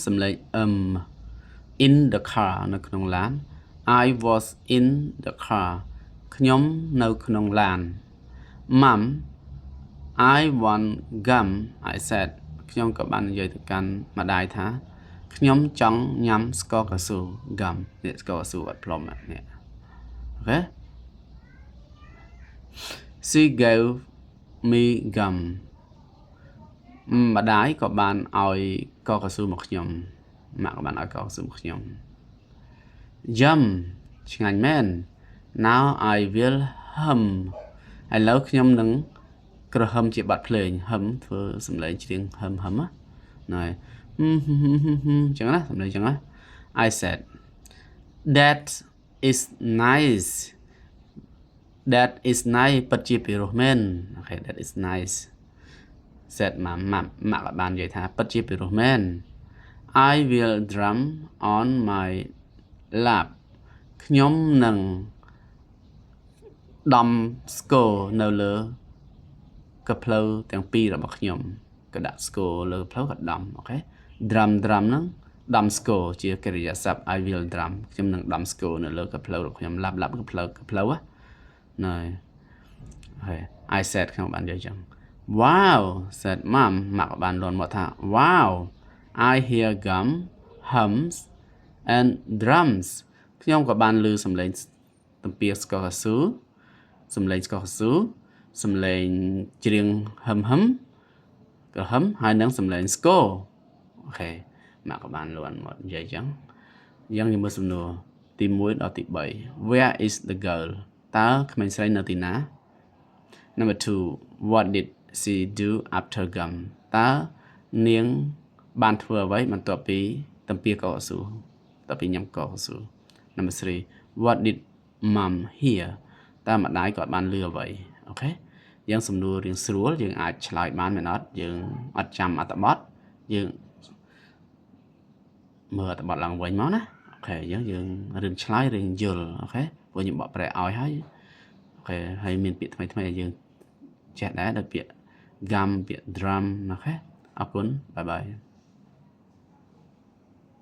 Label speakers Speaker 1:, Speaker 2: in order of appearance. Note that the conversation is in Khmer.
Speaker 1: សំឡេង in the car នៅក្នុងឡាន I was in the car ខ្ញុំនៅក្នុងឡាន Mom I want gum I said ខ្ញុំក៏បាននិយាយទៅកាន់ម្ដាយថាខ្ញុំចង់ញ៉ាំស្ករកៅស៊ូ gum នេះស្ករកៅស៊ូអត់ផ្លុំនេះអូខេ She gave me gum ម្ដាយក៏បានឲ្យកកៅស៊ូមកខ្ញុំម៉ាក់ក៏បានឲ្យកកៅស៊ូមកខ្ញុំ Yum ឆ្ងាញ់មែន Now I will hum ឥឡូវខ្ញុំនឹងក្រហមជាបទភ្លេង hum ធ្វើសំឡេងច្រៀង hum ណាចឹងណាសំឡេងចឹងណា I said that is nice ពិតជាពិរោះមែនអូខេ that is nice said ម៉ាក់ក៏បាននិយាយថាពិតជាពិរោះមែន I will drum on my lap ខ្ញុំនឹងដំស្គរនៅលើកភ្លៅទាំងពីររបស់ខ្ញុំក៏ដាក់ស្គរលើភ្លៅក៏ដំអូខេ drum ហ្នឹងដំស្គរជាកិរិយាសព្ទ I will drum ខ្ញុំនឹងដំស្គរនៅលើកភ្លៅរបស់ខ្ញុំឡាប់កភ្លៅណែ I said ខ្ញុំបាននិយាយចឹង Wow said mom ម៉ាក់ក៏បានលន់មកថា Wow I hear gum hums and drums ខ្ញុំក៏បានឮសំឡេងទំពាស្ករកៅស៊ូសំឡេងស្ករកៅស៊ូសំឡេងច្រៀងហឹមក្រហមហើយនឹងសំឡេងស្គរអូខេម៉ាក់ក៏បានលន់មកនិយាយចឹងយើងមើលសំណួរទី1ដល់ទី3 Where is the girl តើក្មេងស្រីនៅទីណា Number 2 What did she do after gum តើនាងបានធ្វើអ្វីបន្ទាប់ពីទំពាកកៅស៊ូបន្ទាប់ពីញ៉ាំកៅស៊ូ Number 3 What did mom hear តើម្ដាយគាត់បានឮអ្វីអូខេយើងសំណួររៀងស្រួលយើងអាចឆ្លើយបានមែនអត់យើងអត់ចាំអត្ថបទយើងមើលអត្ថបទឡើងវិញមកណាអូខេយើងរៀនឆ្លើយរៀនយល់អូខេព្រោះខ្ញុំបកប្រែឲ្យហើយអូខេហើយមានពាក្យថ្មីយើងចេះដែរដោយពាក្យ gum ពាក្យ drum អូខេអរគុណបាយបាយ